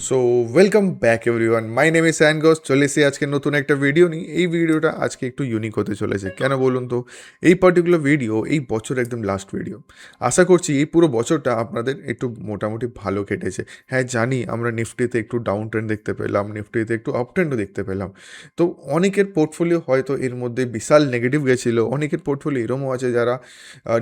So welcome back everyone, my name is স্যানগস। চলে এসেছি আজকে নতুন একটা ভিডিও নিয়ে। এই ভিডিওটা আজকে একটু ইউনিক হতে চলেছে। কেন বলুন তো? এই পার্টিকুলার ভিডিও এই বছর একদম লাস্ট ভিডিও। আশা করছি এই পুরো বছরটা আপনাদের একটু মোটামুটি ভালো কেটেছে। হ্যাঁ, জানি আমরা নিফটিতে একটু ডাউন ট্রেন্ড দেখতে পেলাম, নিফটিতে একটু আপ ট্রেন্ডও দেখতে পেলাম। তো অনেকের পোর্টফোলিও হয়তো এর মধ্যে বিশাল নেগেটিভ গেছিলো, অনেকের পোর্টফোলিও এরমও আছে যারা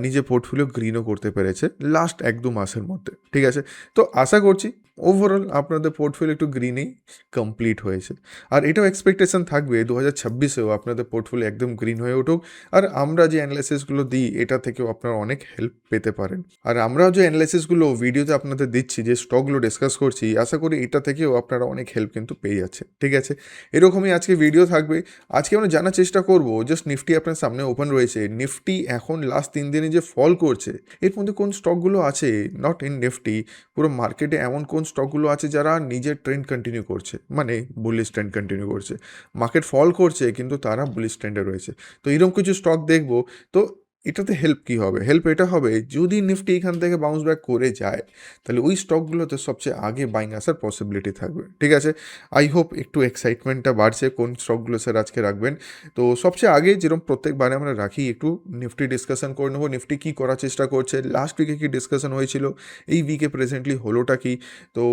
নিজের পোর্টফোলিও গ্রিনও করতে পেরেছে লাস্ট 1-2 মাসের মধ্যে। ঠিক আছে, তো আশা করছি ওভারঅল আপনাদের পোর্টফোলিও একটু গ্রিনেই কমপ্লিট হয়েছে। আর এটাও এক্সপেকটেশন থাকবে 2026-এও আপনাদের পোর্টফোলিও একদম গ্রিন হয়ে উঠুক। আর আমরা যে অ্যানালাইসিসগুলো দিই এটা থেকেও আপনারা অনেক হেল্প পেতে পারেন। আর আমরাও যে অ্যানালাইসিসগুলো ভিডিওতে আপনাদের দিচ্ছি, যে স্টকগুলো ডিসকাস করছি, আশা করি এটা থেকেও আপনারা অনেক হেল্প কিন্তু পেয়ে যাচ্ছে। ঠিক আছে, এরকমই আজকে ভিডিও থাকবে। আজকে আমরা জানার চেষ্টা করব, জাস্ট নিফটি আপনার সামনে ওপেন রয়েছে, নিফটি এখন লাস্ট 3 দিনে যে ফল করছে এর মধ্যে কোন স্টকগুলো আছে, নট ইন নিফটি, পুরো মার্কেটে এমন কোন স্টকগুলো আছে যারা নিজের ট্রেন্ড কন্টিনিউ করছে, মানে বুলিশ ট্রেন্ড কন্টিনিউ করছে। মার্কেট ফল করছে কিন্তু তারা বুলিশ ট্রেন্ডে রয়েছে। তো এরকম কিছু স্টক দেখবো। তো এটাতে হেল্প কী হবে? হেল্প এটা হবে, যদি নিফটি এখান থেকে বাউন্স ব্যাক করে যায় তাহলে ওই স্টকগুলোতে সবচেয়ে আগে বাইং আসার পসিবিলিটি থাকবে। ঠিক আছে, আই হোপ একটু এক্সাইটমেন্টটা বাড়ছে কোন স্টকগুলো স্যার আজকে রাখবেন। তো সবচেয়ে আগে যেরকম প্রত্যেকবারে আমরা রাখি, একটু নিফটি ডিসকাশন করে নেবো, নিফটি কী করার চেষ্টা করছে, লাস্ট উইকে কী ডিসকাশন হয়েছিল, এই উইকে প্রেজেন্টলি হলোটা কি। তো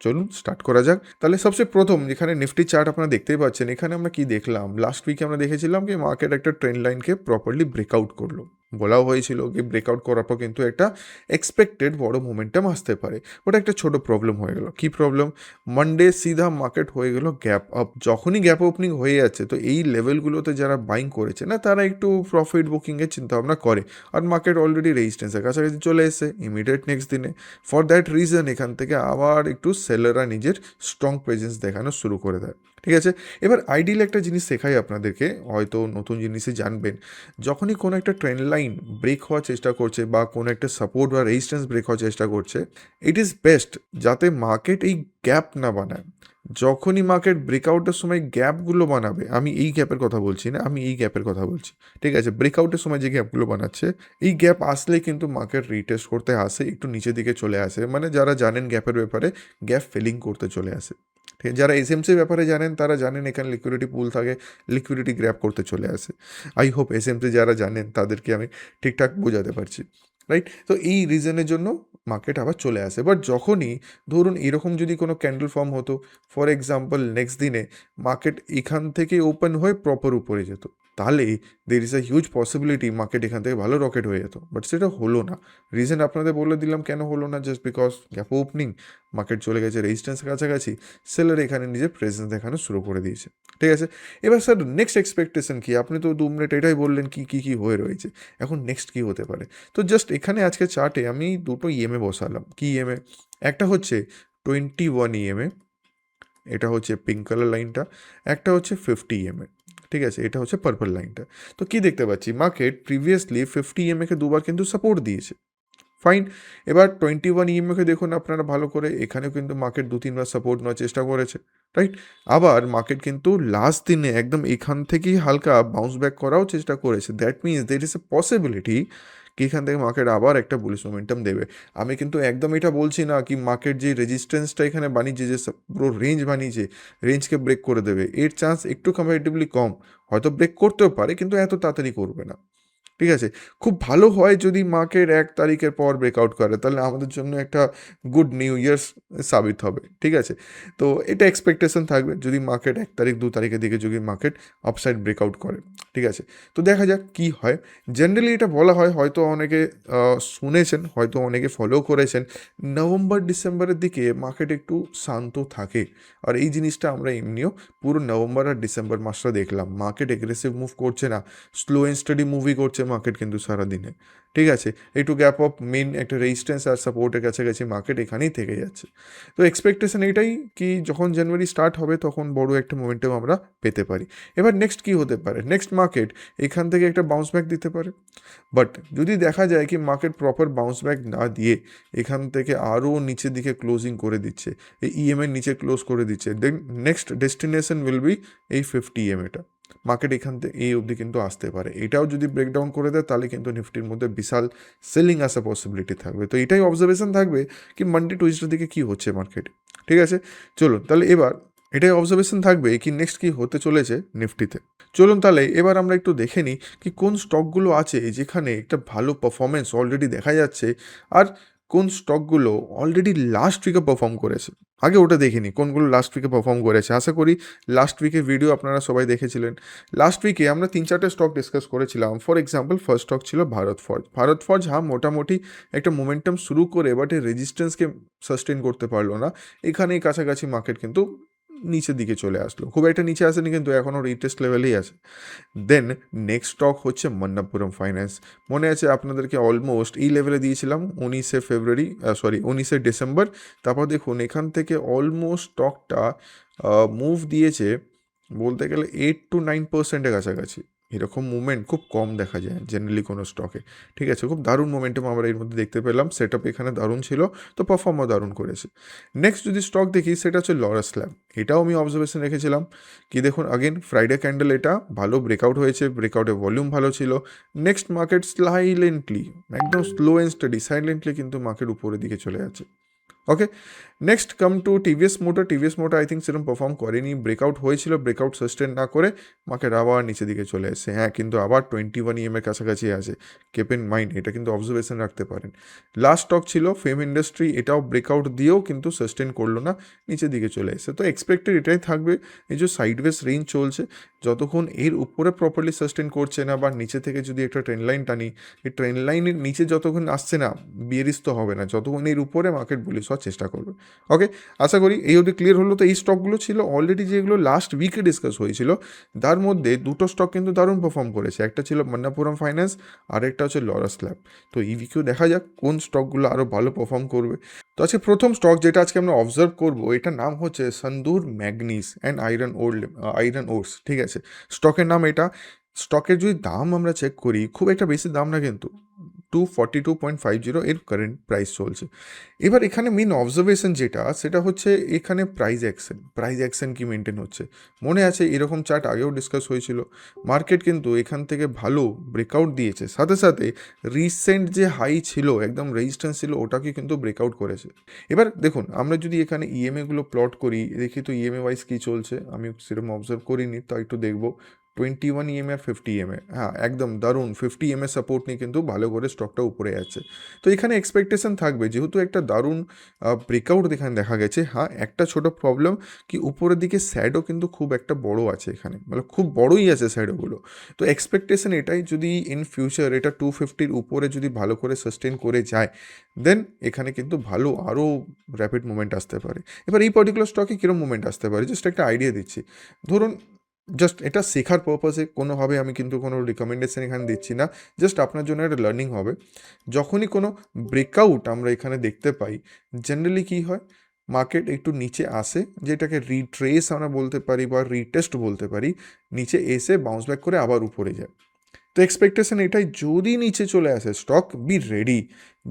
চলুন স্টার্ট করা যাক। তাহলে সবচেয়ে প্রথম যেখানে নিফটি চার্ট আপনারা দেখতেই পাচ্ছেন, এখানে আমরা কি দেখলাম, লাস্ট উইকে আমরা দেখেছিলাম কি মার্কেট একটা ট্রেন্ড লাইনকে প্রপারলি ব্রেকআউট করলো। বলাও হয়েছিল কি ব্রেকআউট করার পর কিন্তু একটা এক্সপেক্টেড বড় মোমেন্টাম আসতে পারে। ওটা একটা ছোট প্রবলেম হয়ে গেল। কি প্রবলেম? মানডে সিধা মার্কেট হয়ে গেল গ্যাপ আপ। যখনই গ্যাপ ওপেনিং হয়ে যাচ্ছে তো এই লেভেলগুলোতে যারা বাইং করেছে না, তারা একটু প্রফিট বুকিংয়ের চিন্তাভাবনা করে। আর মার্কেট অলরেডি রেজিস্ট্যান্সের কাছাকাছি চলে এসেছে ইমিডিয়েট নেক্সট দিনে। ফর দ্যাট রিজন এখান থেকে আবার একটু সেলাররা নিজের স্ট্রং প্রেজেন্স দেখানো শুরু করে দেয়। ঠিক আছে, এবার আইডিয়াল একটা জিনিস শেখাই আপনাদেরকে, হয়তো নতুন জিনিসই জানবেন। যখনই কোনো একটা ট্রেন্ড লাইন ব্রেক হওয়ার চেষ্টা করছে বা কোনো একটা সাপোর্ট বা রেজিস্ট্যান্স ব্রেক হওয়ার চেষ্টা করছে, ইট ইজ বেস্ট যাতে মার্কেট এই গ্যাপ না বানায়। যখনই মার্কেট ব্রেকআউটের সময় গ্যাপগুলো বানাবে, আমি এই গ্যাপের কথা বলছি না, আমি এই গ্যাপের কথা বলছি। ঠিক আছে, ব্রেকআউটের সময় যে গ্যাপগুলো বানাচ্ছে, এই গ্যাপ আসলে কিন্তু মার্কেট রিটেস্ট করতে আসে, একটু নিচের দিকে চলে আসে, মানে যারা জানেন গ্যাপের ব্যাপারে, গ্যাপ ফিলিং করতে চলে আসে। ঠিক আছে, যারা এসএমসি ব্যাপারে জানেন তারা জানেন এখানে লিকুইডিটি পুল থাকে, লিকুইডিটি গ্র্যাব করতে চলে আসে। আই হোপ এসএমসি যারা জানেন তাদেরকে আমি ঠিকঠাক বোঝাতে পারছি, রাইট? তো এই রিজনের জন্য মার্কেট আবার চলে আসে। বাট যখনই ধরুন এরকম যদি কোনো ক্যান্ডেল ফর্ম হতো, ফর এক্সাম্পল নেক্সট দিনে মার্কেট এখান থেকে ওপেন হয়ে প্রপার উপরে যেত, তাহলে দের is a huge possibility market এখান থেকে ভালো রকেট হয়ে যেত। বাট সেটা হলো না। রিজন আপনাদের বলে দিলাম কেন হলো না, just because gap opening, market চলে গেছে রেজিস্ট্যান্সের কাছাকাছি, সেলার এখানে নিজের প্রেজেন্স দেখানো শুরু করে দিয়েছে। ঠিক আছে, এবার স্যার নেক্সট এক্সপেকটেশন কি? আপনি তো 2 মিনিট এটাই বললেন কি কি কি হয়ে রয়েছে, এখন নেক্সট কি হতে পারে। তো জাস্ট এখানে আজকে চার্টে আমি দুটো ইএমএ বসালাম। কি ইএমএ? একটা হচ্ছে 21 ইএমএ, এটা হচ্ছে পিঙ্ক কালার লাইনটা। একটা হচ্ছে 50 ইএমএ। ঠিক আছে, এটা হচ্ছে পার্পল লাইনটা। তো কি দেখতে পাচ্ছি, মার্কেট প্রিভিয়াসলি 50 ইএমএকে দুবার কিন্তু সাপোর্ট দিয়েছে। ফাইন, এবার 21 ইএমএকে দেখুন আপনারা ভালো করে, এখানেও কিন্তু মার্কেট 2-3 বার সাপোর্ট নেওয়ার চেষ্টা করেছে, রাইট? আবার মার্কেট কিন্তু লাস্ট দিনে একদম এখান থেকেই হালকা বাউন্স ব্যাক করাও চেষ্টা করেছে। That means there is a possibility কি এখান থেকে মার্কেট আবার একটা বুলিশ মোমেন্টাম দেবে। আমি কিন্তু একদম এটা বলছি না কি মার্কেট যে রেজিস্ট্যান্সটা এখানে বানিয়েছে, যে পুরো রেঞ্জ বানিয়েছে, রেঞ্জকে ব্রেক করে দেবে, এর চান্স একটু কম্পারেটিভলি কম। হয়তো ব্রেক করতেও পারে কিন্তু এত তাড়াতাড়ি করবে না। ঠিক আছে, খুব ভালো হয় যদি মার্কেট 1 তারিখের পর ব্রেকআউট করে, তাহলে আমাদের জন্য একটা গুড নিউ ইয়ার্স সাবিত হবে। ঠিক আছে, তো এটা এক্সপেকটেশন থাকবে যদি মার্কেট 1 তারিখ 2 তারিখের দিকে যদি মার্কেট আপসাইড ব্রেকআউট করে। ঠিক আছে, তো দেখা যাক কি হয়। জেনারেলি এটা বলা হয়, হয়তো অনেকে শুনেছেন, হয়তো অনেকে ফলো করেছেন, নভেম্বর ডিসেম্বরের দিকে মার্কেট একটু শান্ত থাকে। আর এই জিনিসটা আমরা এমনিও পুরো নভেম্বর আর ডিসেম্বর মাসটা দেখলাম, মার্কেট এগ্রেসিভ মুভ করছে না, স্লো অ্যান্ড স্টাডি মুভি করছে মার্কেট কিন্তু সারাদিনে। ঠিক আছে, একটু গ্যাপ অফ মেন একটা রেজিস্ট্যান্স আর সাপোর্টের কাছাকাছি মার্কেট এখানেই থেকে যাচ্ছে। তো এক্সপেকটেশন এটাই কি যখন জানুয়ারি স্টার্ট হবে তখন বড় একটা মোমেন্টাম আমরা পেতে পারি। এবার নেক্সট কি হতে পারে, নেক্সট মার্কেট এখান থেকে একটা বাউন্স ব্যাক দিতে পারে। বাট যদি দেখা যায় কি মার্কেট প্রপার বাউন্স ব্যাক না দিয়ে এখান থেকে আরও নিচের দিকে ক্লোজিং করে দিচ্ছে, এই ইএমএর নিচে ক্লোজ করে দিচ্ছে, then next destination will be এই 50 ইএমএটা। মার্কেট এখান থেকে এই অবধি কিন্তু আসতে পারে। এটাও যদি ব্রেকডাউন করে দেয় তাহলে কিন্তু নিফটির মধ্যে বিশাল সেলিং আসার পসিবিলিটি থাকবে। তো এটাই অবজারভেশন থাকবে কি মানডে টুইসডে দিকে কী হচ্ছে মার্কেটে। ঠিক আছে, চলুন তাহলে এবার এটাই অবজারভেশন থাকবে কি নেক্সট কী হতে চলেছে নিফটিতে। চলুন তাহলে এবার আমরা একটু দেখে নিই কি কোন স্টকগুলো আছে যেখানে একটা ভালো পারফরমেন্স অলরেডি দেখা যাচ্ছে, আর কোন স্টকগুলো অলরেডি লাস্ট উইকে পারফর্ম করেছে। আগে ওটা দেখিনি কোনগুলো লাস্ট উইকে পারফর্ম করেছে। আশা করি লাস্ট উইকের ভিডিও আপনারা সবাই দেখেছিলেন। লাস্ট উইকে আমরা 3-4টে স্টক ডিসকাস করেছিলাম। ফর এক্সাম্পল ফার্স্ট স্টক ছিল ভারত ফর্জ। ভারত ফর্জ হ্যাঁ মোটামুটি একটা মোমেন্টাম শুরু করে বাট এই রেজিস্ট্যান্সকে সাস্টেন করতে পারলো না। এখানেই কাছাকাছি মার্কেট কিন্তু নিচের দিকে চলে আসলো, খুব একটা নিচে আসেনি কিন্তু এখনও রিটেস্ট লেভেলেই আছে। দেন নেক্সট স্টক হচ্ছে মন্নাপুরম ফাইন্যান্স। মনে আছে আপনাদেরকে অলমোস্ট এই লেভেলে দিয়েছিলাম 19শে ডিসেম্বর। তারপর দেখুন এখান থেকে অলমোস্ট স্টকটা মুভ দিয়েছে বলতে গেলে 8-9%-এর কাছাকাছি। এরকম মুভমেন্ট খুব কম দেখা যায় জেনারেলি কোনো স্টকে। ঠিক আছে, খুব দারুণ মোমেন্টাম আমরা এর মধ্যে দেখতে পেলাম। সেট আপ এখানে দারুণ ছিল, তো পারফর্মও দারুণ করেছে। নেক্সট যদি স্টক দেখি সেটা হচ্ছে লরাস ল্যাব। এটাও আমি অবজারভেশন রেখেছিলাম কি দেখুন আগেন ফ্রাইডে ক্যান্ডেল এটা ভালো ব্রেকআউট হয়েছে, ব্রেকআউটের ভলিউম ভালো ছিল। নেক্সট মার্কেট সাইলেন্টলি একদম স্লো অ্যান্ড স্টাডি সাইলেন্টলি কিন্তু মার্কেট উপরের দিকে চলে যাচ্ছে। Okay, next come to TVS motor. TVS motor I think সেরকম পারফর্ম করেনি, ব্রেকআউট হয়েছিল, ব্রেকআউট সাস্টেন না করে মার্কেট আবার নিচের দিকে চলে এসেছে। হ্যাঁ কিন্তু আবার 21 এর কাছাকাছি আছে, কেপ ইন মাইন্ড, এটা কিন্তু অবজারভেশন রাখতে পারেন। লাস্ট স্টক ছিল ফেম ইন্ডাস্ট্রি, এটাও ব্রেকআউট দিয়েও কিন্তু সাস্টেন করলো না, নিচের দিকে চলে এসেছে। তো এক্সপেক্টেড এটাই থাকবে, এই যে সাইডওয়েজ রেঞ্জ চলছে যতক্ষণ এর উপরে প্রপারলি সাস্টেন করছে না বা নিচে থেকে যদি একটা ট্রেন্ড লাইন টানি, এই ট্রেন্ড লাইনের নিচে যতক্ষণ আসছে না বিয়ারিশ তো হবে না, যতক্ষণ এর উপরে মার্কেট বুলিশ হওয়ার চেষ্টা করবে। ওকে, আশা করি এই অবধি ক্লিয়ার হলো। তো এই স্টকগুলো ছিল অলরেডি যেগুলো লাস্ট উইকে ডিসকাস হয়েছিল, তার মধ্যে দুটো স্টক কিন্তু দারুণ পারফর্ম করেছে। একটা ছিল মন্নাপুরম ফাইন্যান্স আর একটা হচ্ছে লরাস ল্যাব। তো এই উইকেও দেখা যাক কোন স্টকগুলো আরও ভালো পারফর্ম করবে। তো আজকে প্রথম স্টক যেটা আজকে আমরা অবজার্ভ করবো এটার নাম হচ্ছে সন্দুর ম্যাগনিজ অ্যান্ড আয়রন ওরস। ঠিক আছে, স্টকের নাম এটা। স্টকের যদি দাম আমরা চেক করি খুব একটা বেশি দাম না কিন্তু 242.50 এর কারেন্ট প্রাইস চলছে। এবার এখানে মেন অবজারভেশন যেটা সেটা হচ্ছে এখানে প্রাইস অ্যাকশন কি মেনটেন হচ্ছে। মনে আছে এরকম চার্ট আগেও ডিসকাস হয়েছিল। মার্কেট কিন্তু এখান থেকে ভালো ব্রেকআউট দিয়েছে, সাথে সাথে রিসেন্ট যে হাই ছিল একদম রেজিস্ট্যান্স ছিল ওটাকে কিন্তু ব্রেকআউট করেছে। এবার দেখুন আমরা যদি এখানে ইএমএগুলো প্লট করি দেখি তো ইএমএ ওয়াইজ কী চলছে, আমি সেরকম অবজার্ভ করিনি তাই একটু দেখবো। 21 আর 50 হ্যাঁ একদম দারুণ 50 সাপোর্ট নিয়ে কিন্তু ভালো করে স্টকটা উপরে যাচ্ছে। তো এখানে এক্সপেকটেশন থাকবে যেহেতু একটা দারুণ ব্রেকআউট এখানে দেখা গেছে। হ্যাঁ একটা ছোট প্রবলেম কি উপরের দিকে স্যাডও কিন্তু খুব একটা বড় আছে এখানে, মানে খুব বড়ই আছে স্যাডোগুলো। তো এক্সপেকটেশন এটাই যদি ইন ফিউচার এটা 250 উপরে যদি ভালো করে সাস্টেন করে যায় দেন এখানে কিন্তু ভালো আরও র্যাপিড মুভমেন্ট আসতে পারে। এবার এই পার্টিকুলার স্টকে কীরকম মুভমেন্ট আসতে পারে জাস্ট একটা আইডিয়া দিচ্ছি। ধরুন জাস্ট এটা শেখার পারপাসে কোনোভাবে আমি কিন্তু কোনো রিকমেন্ডেশন এখানে দিচ্ছি না, জাস্ট আপনার জন্য একটা লার্নিং হবে। যখনই কোনো ব্রেকআউট আমরা এখানে দেখতে পাই জেনারেলি কী হয় মার্কেট একটু নিচে আসে, যেটাকে রিট্রেস আমরা বলতে পারি বা রিটেস্ট বলতে পারি, নিচে এসে বাউন্স ব্যাক করে আবার উপরে যায়। তো এক্সপেকটেশন এটাই যদি নিচে চলে আসে স্টক বি রেডি,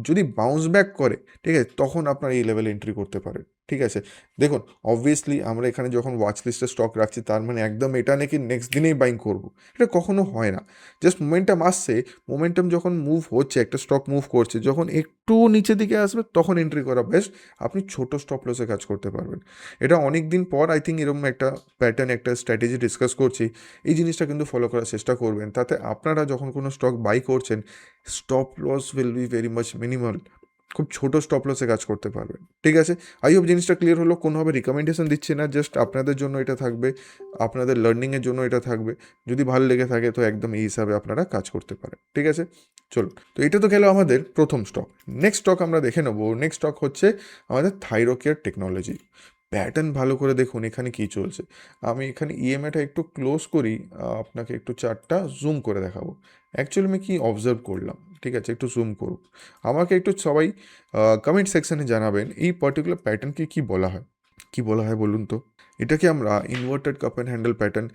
যদি বাউন্স ব্যাক করে ঠিক আছে তখন আপনার এই লেভেলে এন্ট্রি করতে পারেন। ঠিক আছে, দেখুন অবভিয়াসলি আমরা এখানে যখন ওয়াচ লিস্টে স্টক রাখছি তার মানে একদম এটা নাকি নেক্সট দিনেই বাইং করব, এটা কখনো হয় না। জাস্ট মোমেন্টাম আসছে, মোমেন্টাম যখন মুভ হচ্ছে একটা স্টক মুভ করছে যখন একটু নিচে দিকে আসবে তখন এন্ট্রি করা বেস্ট। আপনি ছোটো স্টপ লসে কাজ করতে পারবেন। এটা অনেক দিন পর আই থিঙ্ক এরকম একটা প্যাটার্ন একটা স্ট্র্যাটেজি ডিসকাস করছি, এই জিনিসটা কিন্তু ফলো করার চেষ্টা করবেন। তাতে আপনারা যখন কোনো স্টক বাই করছেন stop loss will be very much minimal, খুব ছোটো স্টপ লসে কাজ করতে পারবেন। ঠিক আছে, আই হোপ জিনিসটা ক্লিয়ার হলো। কোনোভাবে রিকমেন্ডেশন দিচ্ছি না, জাস্ট আপনাদের জন্য এটা থাকবে, আপনাদের লার্নিংয়ের জন্য এটা থাকবে। যদি ভালো লেগে থাকে তো একদম এই হিসাবে আপনারা কাজ করতে পারেন। ঠিক আছে, চলুন। তো এটা তো গেল আমাদের প্রথম স্টক। নেক্সট স্টক আমরা দেখে নেবো। নেক্সট স্টক হচ্ছে আমাদের থাইরোকেয়ার টেকনোলজি। প্যাটার্ন ভালো করে দেখুন এখানে কি চলছে। আমি এখানে ইএমআইটা একটু ক্লোজ করি, আপনাকে একটু চার্টটা জুম করে দেখাবো। অ্যাকচুয়ালি আমি কি অবজার্ভ করলাম, ঠিক আছে একটু জুম করুন। আমাকে একটু সবাই কমেন্ট সেকশানে জানাবেন এই পার্টিকুলার প্যাটার্নকে কি বলা হয়, কি বলা হয় বলুন তো। এটাকে আমরা inverted cup and handle pattern,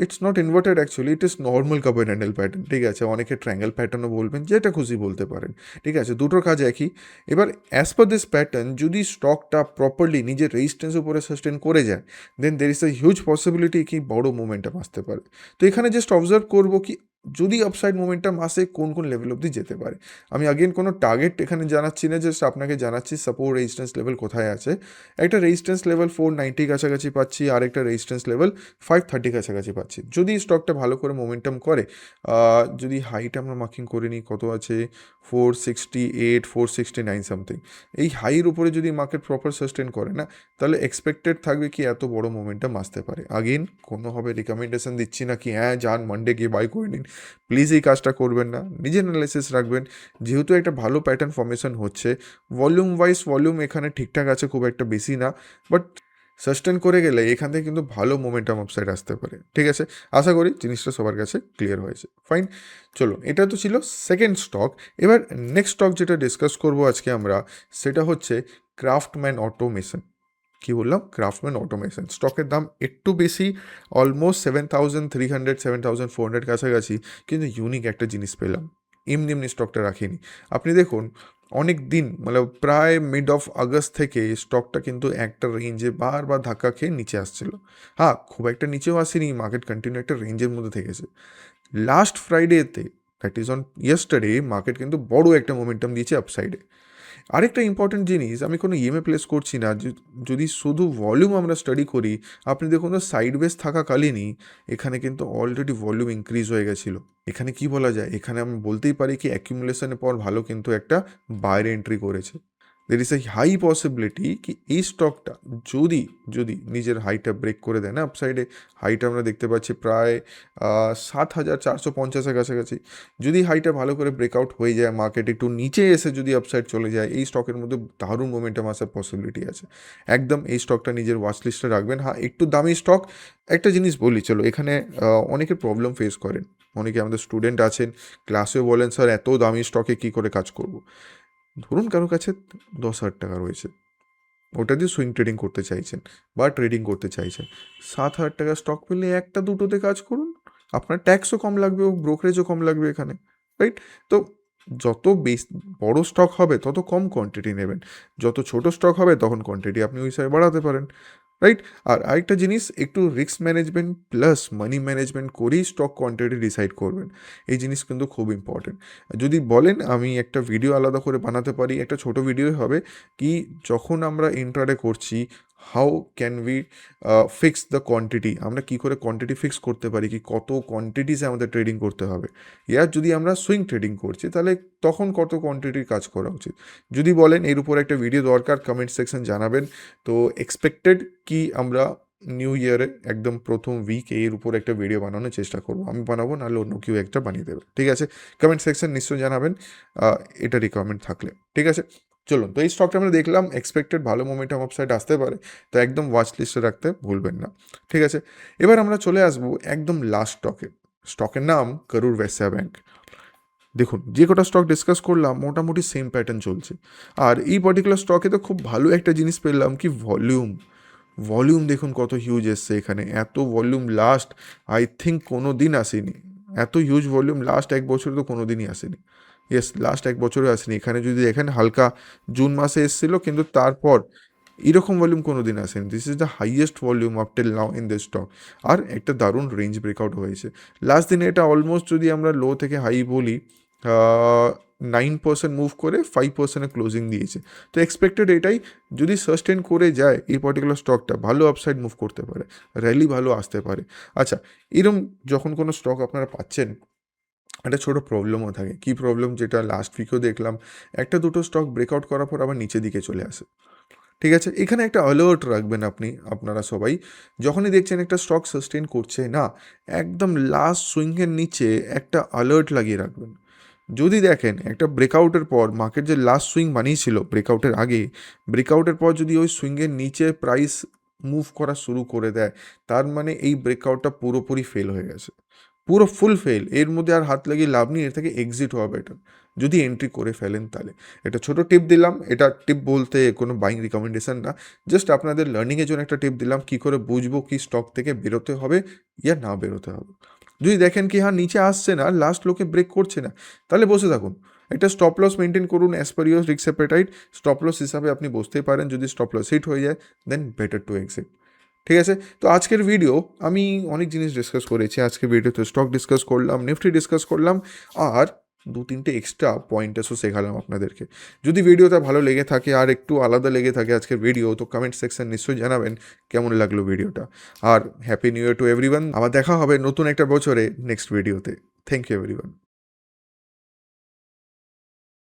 it's not inverted actually, it is normal cup and handle pattern, ঠিক আছে। অনেকে ট্রায়াঙ্গেল প্যাটার্নও বলবেন, যেটা খুশি বলতে পারেন, ঠিক আছে। দুটোর কাজ একই। এবার অ্যাজ পার দিস প্যাটার্ন যদি স্টকটা প্রপারলি নিজের রেজিস্ট্যান্স উপরে সাস্টেন করে যায়, then there is a huge possibility কি বড় মোমেন্টাম আসতে পারে। তো এখানে জাস্ট অবজার্ভ করবো কি যদি আপসাইড মোমেন্টাম আসে কোন কোন লেভেল অবধি যেতে পারে। আমি আগেন কোনো টার্গেট এখানে জানাচ্ছি না, জাস্ট আপনাকে জানাচ্ছি সাপোর্ট রেজিস্ট্যান্স লেভেল কোথায় আছে। একটা রেজিস্ট্যান্স লেভেল 490 কাছাকাছি পাচ্ছি, আর একটা রেজিস্ট্যান্স লেভেল 530 কাছাকাছি পাচ্ছি। যদি স্টকটা ভালো করে মোমেন্টাম করে, যদি হাইটা আমরা মার্কিং করে নিই, কত আছে 468 469 সামথিং, এই হাইয়ের উপরে যদি মার্কেট প্রপার সাস্টেন করে না, তাহলে এক্সপেক্টেড থাকবে কি এত বড় মোমেন্টাম আসতে পারে। আগেন কোনোভাবে রিকমেন্ডেশন দিচ্ছি না কি হ্যাঁ যান মানডে গিয়ে বাই করে নিন, প্লিজ এই কাজটা করবেন না, নিজের অ্যানালাইসিস রাখবেন। যেহেতু একটা ভালো প্যাটার্ন ফর্মেশন হচ্ছে, ভলিউম এখানে ঠিকঠাক আছে, খুব একটা বেশি না, বাট সাস্টেন করে গেলে এখান থেকে কিন্তু ভালো মোমেন্টাম আপসাইড আসতে পারে, ঠিক আছে। আশা করি জিনিসটা সবার কাছে ক্লিয়ার হয়েছে। ফাইন, চলো, এটা তো ছিল সেকেন্ড স্টক। এবার নেক্সট স্টক যেটা ডিসকাস করবো আজকে আমরা, সেটা হচ্ছে ক্রাফটম্যান অটোমেশন। কি বললাম? Craftsman automation. স্টকের দাম একটু বেশি, অলমোস্ট 7,300 7,400 কাছাকাছি, কিন্তু ইউনিক একটা জিনিস পেলাম, এমনি এমনি স্টকটা রাখিনি। আপনি দেখুন অনেক দিন মানে প্রায় মিড অফ আগস্ট থেকে স্টকটা কিন্তু একটা রেঞ্জে বারবার ধাক্কা খেয়ে নিচে আসছিল। হ্যাঁ, খুব একটা নিচেও আসেনি, মার্কেট কন্টিনিউ একটা রেঞ্জের মধ্যে থেকেছে। লাস্ট ফ্রাইডেতে, that is on yesterday, market কিন্তু বড় একটা মোমেন্টাম দিয়েছে আপসাইডে। আরেকটা ইম্পর্টেন্ট জিনিস, আমি কোনো ইএমএ প্লেস করছি না, যদি শুধু ভলিউম আমরা স্টাডি করি, আপনি দেখুন তো সাইড বেস থাকাকালীনই এখানে কিন্তু অলরেডি ভলিউম ইনক্রিজ হয়ে গেছিলো। এখানে কি বলা যায়, এখানে আমি বলতেই পারি কি অ্যাকিউমুলেশনের পর ভালো কিন্তু একটা বাইরে এন্ট্রি করেছে। There is a high possibility কি এই স্টকটা যদি যদি নিজের হাইটা ব্রেক করে দেয় না আপসাইডে, হাইটা আমরা দেখতে পাচ্ছি প্রায় 7,450-এর কাছাকাছি, যদি হাইটা ভালো করে ব্রেকআউট হয়ে যায়, মার্কেট একটু নিচে এসে যদি আপসাইড চলে যায়, এই স্টকের মধ্যে দারুণ মোমেন্টাম আসার পসিবিলিটি আছে। একদম এই স্টকটা নিজের ওয়াচ লিস্টে রাখবেন। হ্যাঁ, একটু দামি স্টক। একটা জিনিস বলি চলো, এখানে অনেকে প্রবলেম ফেস করেন, অনেকে আমাদের স্টুডেন্ট আছেন, ক্লাসেও বলেন স্যার এত দামি স্টকে কী করে কাজ করব। ধরুন কারো কাছে 10,000 টাকা রয়েছে, ওটা দিয়ে সুইং ট্রেডিং করতে চাইছেন বা ট্রেডিং করতে চাইছেন, 7,000 টাকা স্টক পেলে একটা দুটোতে কাজ করুন, আপনার ট্যাক্সও কম লাগবে, ব্রোকারেজও কম লাগবে এখানে, রাইট? তো যত বড় স্টক হবে তত কম কোয়ান্টিটি নেবেন, যত ছোট স্টক হবে তখন কোয়ান্টিটি আপনি ওই হিসাবে বাড়াতে পারেন, রাইট? আর আরেকটা জিনিস, একটু risk management plus money management করেই স্টক কোয়ান্টিটি ডিসাইড করবেন। এই জিনিস কিন্তু খুব ইম্পর্টেন্ট। যদি বলেন আমি একটা ভিডিও আলাদা করে বানাতে পারি, একটা ছোট ভিডিও হবে কি যখন আমরা ইন্ট্রাডে করছি, how can we fix the quantity, আমরা কী করে কোয়ান্টিটি ফিক্স করতে পারি, কি কত কোয়ান্টিটিসে আমাদের ট্রেডিং করতে হবে। ইয়ার যদি আমরা সুইং ট্রেডিং করছি তাহলে তখন কত কোয়ান্টিটির কাজ করা উচিত। যদি বলেন এর উপর একটা ভিডিও দরকার, কমেন্ট সেকশন জানাবেন। তো এক্সপেক্টেড কি আমরা নিউ ইয়ারে একদম প্রথম উইক এর উপর একটা ভিডিও বানানোর চেষ্টা করবো, আমি বানাবো, নাহলে অন্য কেউ একটা বানিয়ে দেবে, ঠিক আছে। কমেন্ট সেকশন নিশ্চয়ই জানাবেন এটা রিকোয়ারমেন্ট থাকলে, ঠিক আছে। চলুন, তো এই স্টকটা আমরা দেখলাম, এক্সপেক্টেড ভালো মোমেন্টাম আপসাইড আসতে পারে, তো একদম ওয়াচ লিস্টে রাখতে ভুলবেন না, ঠিক আছে। এবার আমরা চলে আসবো একদম লাস্ট স্টকে। স্টকের নাম করুর বৈশ্য ব্যাংক। দেখুন যে কটা স্টক ডিসকাস করলাম মোটামুটি সেম প্যাটার্ন চলছে, আর এই পার্টিকুলার স্টকে তো খুব ভালো একটা জিনিস পেলাম কি ভলিউম দেখুন কত হিউজ এসছে এখানে, এত ভলিউম লাস্ট আই থিঙ্ক কোনো দিন আসেনি, এত হিউজ ভলিউম লাস্ট এক বছরে তো কোনো দিনই আসেনি। ইয়েস, লাস্ট এক বছরে আসেনি। এখানে যদি দেখেন হালকা জুন মাসে এসেছিল, কিন্তু তারপর এরকম ভলিউম কোনো দিন আসেনি। This is the highest volume up till now in this stock. আর একটা দারুণ রেঞ্জ ব্রেকআউট হয়েছে লাস্ট দিনে, এটা অলমোস্ট যদি আমরা লো থেকে হাই বলি 9% মুভ করে 5%-এ ক্লোজিং দিয়েছে। তো এক্সপেক্টেড এটাই, যদি সাস্টেন করে যায় এই পার্টিকুলার স্টকটা, ভালো আপসাইড মুভ করতে পারে, র্যালি ভালো আসতে পারে। আচ্ছা, এরম যখন কোনো স্টক আপনারা পাচ্ছেন, একটা ছোটো প্রবলেমও থাকে। কী প্রবলেম? যেটা লাস্ট উইকেও দেখলাম, একটা দুটো স্টক ব্রেকআউট করার পর আবার নিচের দিকে চলে আসে, ঠিক আছে। এখানে একটা অ্যালার্ট রাখবেন আপনারা সবাই, যখনই দেখছেন একটা স্টক সাস্টেন করছে না, একদম লাস্ট সুইংয়ের নিচে একটা অ্যালার্ট লাগিয়ে রাখবেন। যদি দেখেন একটা ব্রেকআউটের পর মার্কেট যে লাস্ট সুইং বানিয়েছিল ব্রেকআউটের আগে, ব্রেকআউটের পর যদি ওই সুইংয়ের নিচে প্রাইস মুভ করা শুরু করে দেয়, তার মানে এই ব্রেকআউটটা পুরোপুরি ফেল হয়ে গেছে। পুরো ফুল ফেল, এর মধ্যে আর হাত লাগিয়ে লাভ নেই, এর থেকে এক্সিট হওয়া বেটার যদি এন্ট্রি করে ফেলেন তাহলে। এটা ছোট টিপ দিলাম, এটা টিপ বলতে কোনো বাইং রিকমেন্ডেশন না, জাস্ট আপনাদের লার্নিংয়ের জন্য একটা টিপ দিলাম, কী করে বুঝবো কি স্টক থেকে বেরোতে হবে ইয়া না বেরোতে হবে। যদি দেখেন কি হ্যাঁ নিচে আসছে না, লাস্ট লোকে ব্রেক করছে না, তাহলে বসে থাকুন। একটা স্টপ লস মেনটেন করুন as per your risk appetite. Stop loss হিসাবে আপনি বসতেই পারেন, যদি স্টপ লস হিট হয়ে যায় দেন বেটার টু এক্সিট। ঠিক আছে, তো আজকের ভিডিও আমি অনেক জিনিস ডিসকাস করেছি। আজকের ভিডিওতে স্টক ডিসকাস করলাম, নিফটি ডিসকাস করলাম, আর 2-3টে এক্সট্রা পয়েন্টার্সও শেখালাম আপনাদেরকে। যদি ভিডিওটা ভালো লেগে থাকে আর একটু আলাদা লেগে থাকে আজকের ভিডিও, তো কমেন্ট সেকশন নিশ্চয়ই জানাবেন কেমন লাগলো ভিডিওটা। আর happy new year to everyone. আবার দেখা হবে নতুন একটা বছরে নেক্সট ভিডিওতে। Thank you everyone.